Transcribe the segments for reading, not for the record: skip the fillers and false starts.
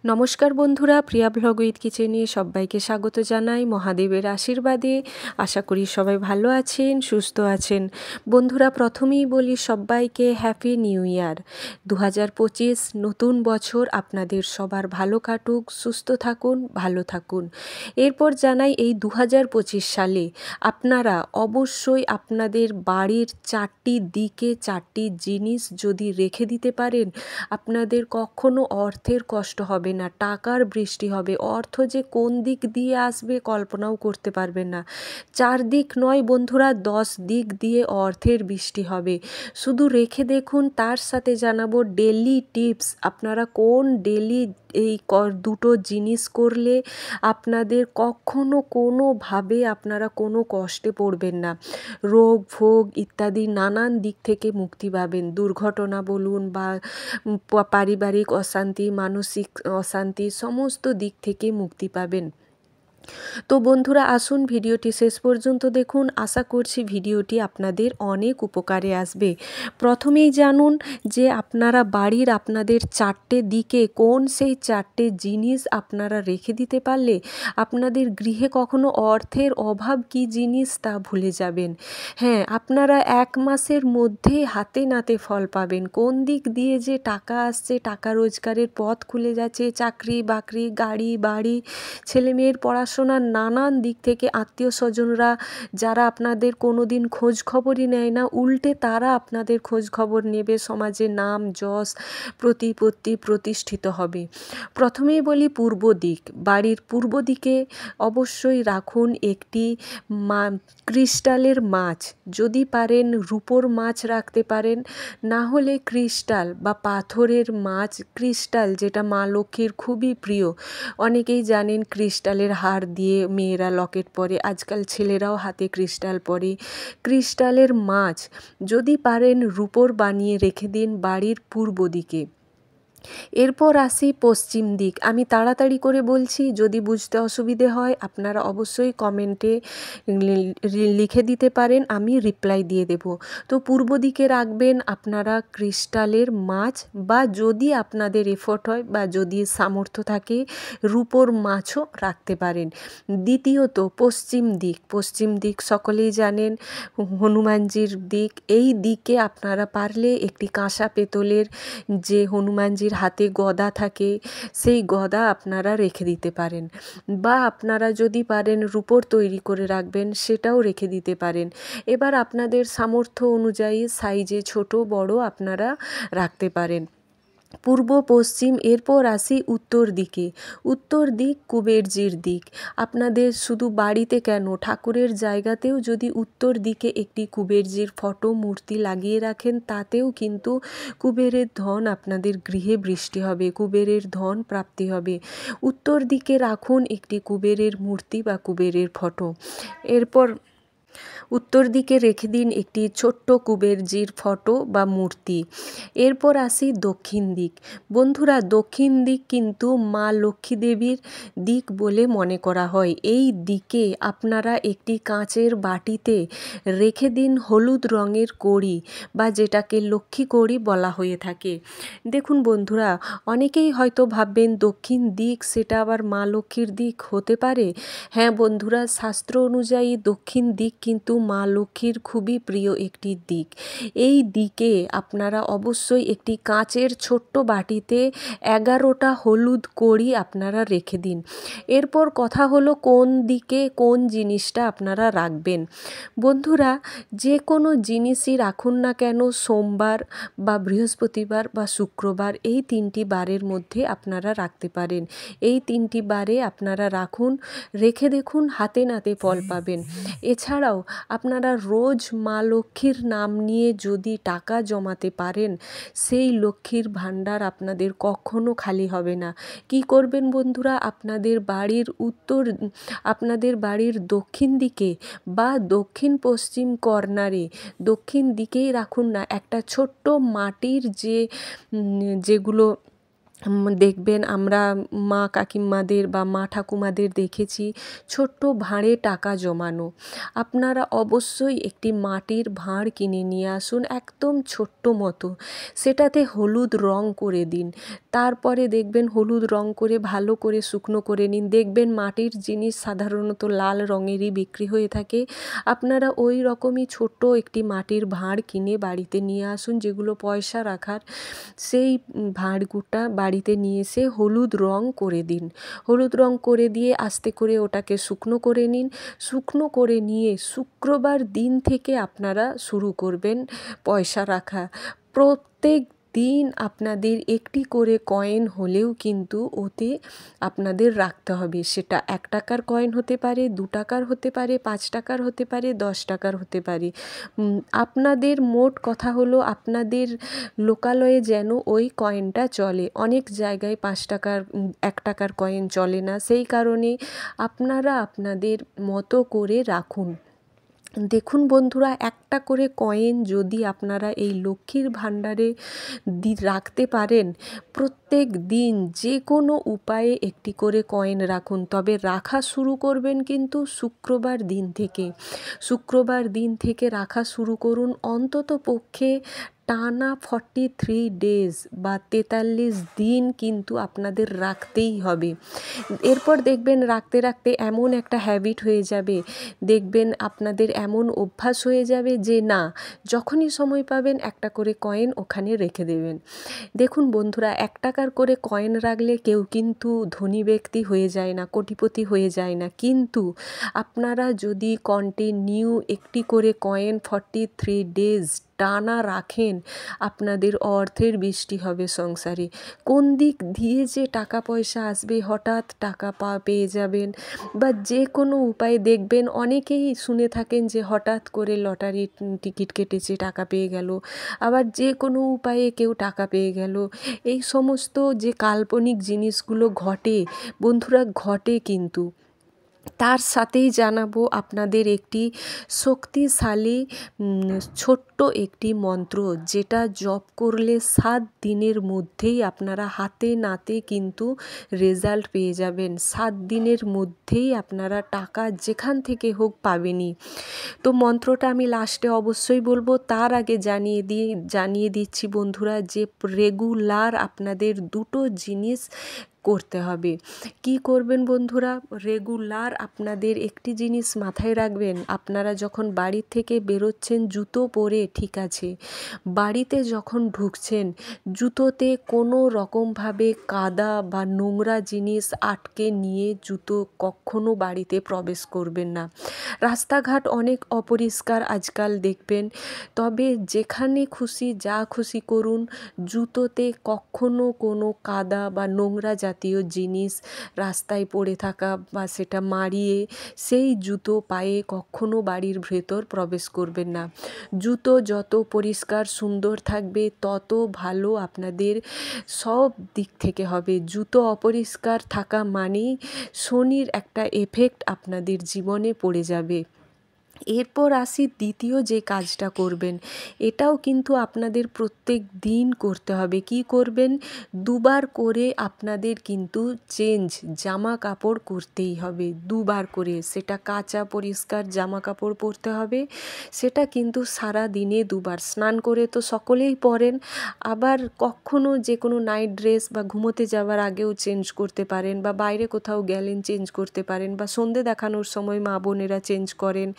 নমস্কার বন্ধুরা, প্রিয়া blog with কিচেনে সবাইকে স্বাগত জানাই মহাদেবের আশীর্বাদে। আশা করি সবাই ভালো আছেন, সুস্থ আছেন। বন্ধুরা, প্রথমেই বলি সবাইকে হ্যাপি নিউ ইয়ার 2025। নতুন বছর আপনাদের সবার ভালো কাটুক, সুস্থ থাকুন, ভালো থাকুন। এরপর জানাই এই 2025 সালে আপনারা অবশ্যই আপনাদের বাড়ির 4টি দিকে 4টি জিনিস যদি রেখে দিতে পারেন, আপনাদের কখনো অর্থের কষ্ট হবে না, টাকার বৃষ্টি হবে। অর্থ যে কোন দিক দিয়ে আসবে কল্পনাও করতে পারবেন না। 4 দিক নয় বন্ধুরা, 10 দিক দিয়ে অর্থের বৃষ্টি হবে। শুধু রেখে দেখুন। তার সাথে জানাবো ডেলি টিপস, আপনারা কোন ডেলি এই দুটো জিনিস করলে আপনাদের কখনো কোনোভাবে আপনারা কোনো কষ্টে পড়বেন না। রোগ ভোগ ইত্যাদি নানান দিক থেকে মুক্তি পাবেন। দুর্ঘটনা বলুন বা পারিবারিক অশান্তি, মানসিক অশান্তি, সমস্ত দিক থেকে মুক্তি পাবেন। তো বন্ধুরা, আসুন ভিডিওটি শেষ পর্যন্ত দেখুন। আশা করছি ভিডিওটি আপনাদের অনেক উপকারে আসবে। প্রথমেই জানুন যে আপনারা বাড়ির আপনাদের 4টে দিকে কোন সেই 4টে জিনিস আপনারা রেখে দিতে পারলে আপনাদের গৃহে কখনো অর্থের অভাব কী জিনিস তা ভুলে যাবেন। হ্যাঁ, আপনারা 1 মাসের মধ্যে হাতে নাতে ফল পাবেন। কোন দিক দিয়ে যে টাকা আসছে, টাকা রোজগারের পথ খুলে যাচ্ছে, চাকরি বাকরি, গাড়ি বাড়ি, ছেলেমেয়ের পড়াশোনার নানান দিক থেকে আত্মীয় স্বজনরা যারা আপনাদের কোনো দিন খোঁজ খবরই নেয় না, উল্টে তারা আপনাদের খোঁজ খবর নেবে, সমাজে নাম যশ প্রতিপত্তি প্রতিষ্ঠিত হবে। প্রথমেই বলি পূর্ব দিক। বাড়ির পূর্ব দিকে অবশ্যই রাখুন একটি ক্রিস্টালের মাছ। যদি পারেন রূপোর মাছ রাখতে পারেন, না হলে ক্রিস্টাল বা পাথরের মাছ। ক্রিস্টাল যেটা মা লক্ষ্মীর খুবই প্রিয়। অনেকেই জানেন ক্রিস্টালের হার দিয়ে মেয়েরা লকেট পরে, আজকাল ছেলেরাও হাতে ক্রিস্টাল পরে। ক্রিস্টালের মাছ যদি পারেন রূপোর বানিয়ে রেখে দিন বাড়ির পূর্ব দিকে। এরপর আসি পশ্চিম দিক। আমি তাড়াতাড়ি করে বলছি, যদি বুঝতে অসুবিধে হয় আপনারা অবশ্যই কমেন্টে লিখে দিতে পারেন, আমি রিপ্লাই দিয়ে দেব। তো পূর্ব দিকে রাখবেন আপনারা ক্রিস্টালের মাছ, বা যদি আপনাদের এফোর্ট হয় বা যদি সামর্থ্য থাকে রূপোর মাছও রাখতে পারেন। দ্বিতীয়ত পশ্চিম দিক। পশ্চিম দিক সকলেই জানেন হনুমানজির দিক। এই দিকে আপনারা পারলে একটি কাঁসা পেতলের যে হনুমানজির হাতে গদা থাকে, সেই গদা আপনারা রেখে দিতে পারেন। বা আপনারা যদি পারেন রূপোর তৈরি করে রাখবেন, সেটাও রেখে দিতে পারেন। এবার আপনাদের সামর্থ্য অনুযায়ী সাইজে ছোট বড় আপনারা রাখতে পারেন। পূর্ব পশ্চিম। এরপর আসি উত্তর দিকে। উত্তর দিক কুবেরজির দিক। আপনাদের শুধু বাড়িতে কেন, ঠাকুরের জায়গাতেও যদি উত্তর দিকে একটি কুবেরজির ফটো মূর্তি লাগিয়ে রাখেন, তাতেও কিন্তু কুবেরের ধন আপনাদের গৃহে বৃষ্টি হবে, কুবেরের ধন প্রাপ্তি হবে। উত্তর দিকে রাখুন একটি কুবেরের মূর্তি বা কুবেরের ফটো। এরপর উত্তর দিকে রেখে দিন একটি ছোট্ট কুবেরজির ফটো বা মূর্তি। এরপর আসি দক্ষিণ দিক। বন্ধুরা, দক্ষিণ দিক কিন্তু মা লক্ষ্মী দেবীর দিক বলে মনে করা হয়। এই দিকে আপনারা একটি কাঁচের বাটিতে রেখে দিন হলুদ রঙের কড়ি, বা যেটাকে লক্ষ্মী কড়ি বলা হয়ে থাকে। দেখুন বন্ধুরা, অনেকেই হয়তো ভাববেন দক্ষিণ দিক সেটা আবার মা লক্ষ্মীর দিক হতে পারে। হ্যাঁ বন্ধুরা, শাস্ত্র অনুযায়ী দক্ষিণ দিক কিন্তু মা লক্ষ্মীর খুবই প্রিয় একটি দিক। এই দিকে আপনারা অবশ্যই একটি কাঁচের ছোট্ট বাটিতে 11টা হলুদ কড়ি আপনারা রেখে দিন। এরপর কথা হলো কোন দিকে কোন জিনিসটা আপনারা রাখবেন। বন্ধুরা, যে কোনো জিনিসই রাখুন না কেন, সোমবার বা বৃহস্পতিবার বা শুক্রবার, এই 3টি বারের মধ্যে আপনারা রাখতে পারেন। এই 3টি বারে আপনারা রাখুন, রেখে দেখুন হাতে নাতে ফল পাবেন। এছাড়াও আপনারা রোজ মা লক্ষ্মীর নাম নিয়ে যদি টাকা জমাতে পারেন, সেই লক্ষ্মীর ভাণ্ডার আপনাদের কখনো খালি হবে না। কি করবেন বন্ধুরা, আপনাদের বাড়ির দক্ষিণ দিকে বা দক্ষিণ পশ্চিম কর্নারে, দক্ষিণ দিকেই রাখুন না, একটা ছোট্ট মাটির যেগুলো দেখবেন আমরা মা কাকিমাদের বা মা ঠাকুমাদের দেখেছি ছোট্ট ভাঁড়ে টাকা জমানো। আপনারা অবশ্যই একটি মাটির ভাঁড় কিনে নিয়ে আসুন, একদম ছোট্ট মতো। সেটাতে হলুদ রং করে দিন, তারপরে দেখবেন হলুদ রং করে ভালো করে শুকনো করে নিন। দেখবেন মাটির জিনিস সাধারণত লাল রঙেরই বিক্রি হয়ে থাকে। আপনারা ওই রকমই ছোট্ট একটি মাটির ভাঁড় কিনে বাড়িতে নিয়ে আসুন, যেগুলো পয়সা রাখার। সেই ভাঁড়গুটা বাড়িতে নিয়ে এসে হলুদ রং করে দিন। হলুদ রং করে দিয়ে আস্তে করে ওটাকে শুকনো করে নিন। শুকনো করে নিয়ে শুক্রবার দিন থেকে আপনারা শুরু করবেন পয়সা রাখা। প্রত্যেক দিন আপনাদের একটি করে কয়েন হলেও কিন্তু ওতে আপনাদের রাখতে হবে। সেটা 1 টাকার কয়েন হতে পারে, 2 টাকার হতে পারে, 5 টাকার হতে পারে, 10 টাকার হতে পারে। আপনাদের মোট কথা হলো আপনাদের লোকালয়ে যেন ওই কয়েনটা চলে। অনেক জায়গায় 5 টাকার 1 টাকার কয়েন চলে না, সেই কারণে আপনারা আপনাদের মতো করে রাখুন। দেখুন বন্ধুরা, একটা করে কয়েন যদি আপনারা এই লক্ষ্মীর ভাণ্ডারে রাখতে পারেন, প্রত্যেক দিন যে কোনো উপায়ে একটি করে কয়েন রাখুন। তবে রাখা শুরু করবেন কিন্তু শুক্রবার দিন থেকে। শুক্রবার দিন থেকে রাখা শুরু করুন। অন্তত পক্ষে টানা 43 ডেজ বা 43 দিন কিন্তু আপনাদের রাখতেই হবে। এরপর দেখবেন রাখতে রাখতে এমন একটা হ্যাবিট হয়ে যাবে, দেখবেন আপনাদের এমন অভ্যাস হয়ে যাবে যে না, যখনই সময় পাবেন একটা করে কয়েন ওখানে রেখে দেবেন। দেখুন বন্ধুরা, 1 টাকার করে কয়েন রাখলে কেউ কিন্তু ধনী ব্যক্তি হয়ে যায় না, কোটিপতি হয়ে যায় না। কিন্তু আপনারা যদি কন্টিনিউ একটি করে কয়েন 43 ডেজ টানা রাখেন, আপনাদের অর্থের বৃষ্টি হবে সংসারে। কোন দিক দিয়ে যে টাকা পয়সা আসবে, হঠাৎ টাকা পেয়ে যাবেন, বা যে কোনো উপায়ে দেখবেন অনেকেই শুনে থাকেন যে হঠাৎ করে লটারির টিকিট কেটেছে, টাকা পেয়ে গেল। আবার যে কোনো উপায়ে কেউ টাকা পেয়ে গেল। এই সমস্ত যে কাল্পনিক জিনিসগুলো ঘটে বন্ধুরা, ঘটে কিন্তু। তার সাথেই জানাবো আপনাদের একটি শক্তিশালী ছোট্ট একটি মন্ত্র, যেটা জপ করলে 7 দিনের মধ্যেই আপনারা হাতে নাতে কিন্তু রেজাল্ট পেয়ে যাবেন। 7 দিনের মধ্যেই আপনারা টাকা যেখান থেকে হোক পাবেনই। তো মন্ত্রটা আমি লাস্টে অবশ্যই বলবো। তার আগে জানিয়ে দিচ্ছি বন্ধুরা যে রেগুলার আপনাদের 2টো জিনিস করতে হবে। কি করবেন বন্ধুরা? রেগুলার আপনাদের একটি জিনিস মাথায় রাখবেন। আপনারা যখন বাড়ি থেকে বেরোচ্ছেন জুতো পরে, ঠিক আছে, বাড়িতে যখন ঢুকছেন জুতোতে কোনো রকমভাবে কাদা বা নোংরা জিনিস আটকে নিয়ে জুতো কখনো বাড়িতে প্রবেশ করবেন না। রাস্তাঘাট অনেক অপরিষ্কার আজকাল দেখবেন, তবে যেখানে খুশি যা খুশি করুন, জুতোতে কখনো কোনো কাদা বা নোংরা জাতীয় জিনিস রাস্তায় পড়ে থাকা বা সেটা মাড়িয়ে সেই জুতো পায়ে কখনো বাড়ির ভেতর প্রবেশ করবেন না। জুতো যত পরিষ্কার সুন্দর থাকবে তত ভালো আপনাদের সব দিক থেকে হবে। জুতো অপরিষ্কার থাকা মানেই শনির একটা এফেক্ট আপনাদের জীবনে পড়ে যাবে। এরপর আসি দ্বিতীয় যে কাজটা করবেন, এটাও কিন্তু আপনাদের প্রত্যেক দিন করতে হবে। কি করবেন? 2 বার করে আপনাদের কিন্তু চেঞ্জ জামা কাপড় করতেই হবে। 2 বার করে, সেটা কাঁচা পরিষ্কার জামা কাপড় পরতে হবে। সেটা কিন্তু সারা দিনে 2 বার। স্নান করে তো সকলেই পরেন, আবার কখনো যে কোনো নাইট ড্রেস বা ঘুমোতে যাওয়ার আগেও চেঞ্জ করতে পারেন, বা বাইরে কোথাও গেলেন চেঞ্জ করতে পারেন, বা সন্ধে দেখানোর সময় মা বোনেরা চেঞ্জ করেন।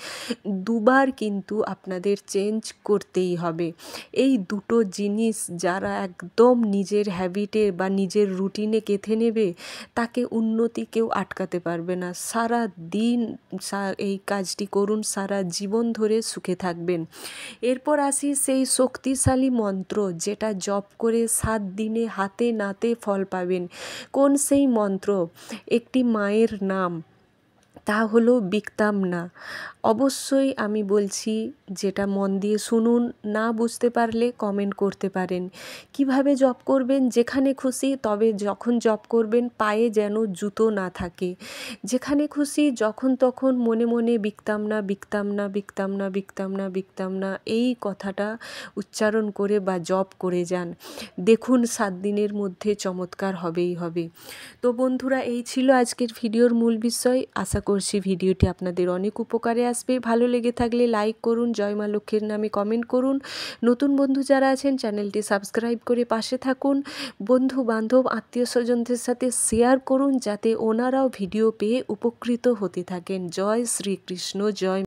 2 বার কিন্তু আপনাদের চেঞ্জ করতেই হবে। এই 2টো জিনিস যারা একদম নিজের হ্যাবিটে বা নিজের রুটিনে গেঁথে নেবে, তাকে উন্নতি কেউ আটকাতে পারবে না। সারা দিন এই কাজটি করুন, সারা জীবন ধরে সুখে থাকবেন। এরপর আসি সেই শক্তিশালী মন্ত্র, যেটা জপ করে 7 দিনে হাতে নাতে ফল পাবেন। কোন সেই মন্ত্র? একটি মায়ের নাম, তা হলো বিক্তামনা। অবশ্যই আমি বলছি, যেটা মন দিয়ে শুনুন, না বুঝতে পারলে কমেন্ট করতে পারেন। কিভাবে জপ করবেন? যেখানে খুশি, তবে যখন জপ করবেন পায়ে যেন জুতো না থাকে। যেখানে খুশি যখন তখন মনে মনে বিক্তামনা বিক্তামনা বিক্তামনা বিক্তামনা বিক্তামনা এই কথাটা উচ্চারণ করে বা জপ করে যান। দেখুন 7 দিনের মধ্যে চমৎকার হবেই হবে। তো বন্ধুরা, এই ছিল আজকের ভিডিওর মূল বিষয়। আশা করছি ভিডিওটি আপনাদের অনেক উপকারে আসবে। ভালো লেগে থাকলে লাইক করুন, জয় মা লক্ষ্মীর নামে কমেন্ট করুন। নতুন বন্ধু যারা আছেন চ্যানেলটি সাবস্ক্রাইব করে পাশে থাকুন। বন্ধু বান্ধব আত্মীয় স্বজনদের সাথে শেয়ার করুন যাতে ওনারাও ভিডিও পেয়ে উপকৃত হতে থাকেন। জয় শ্রীকৃষ্ণ, জয়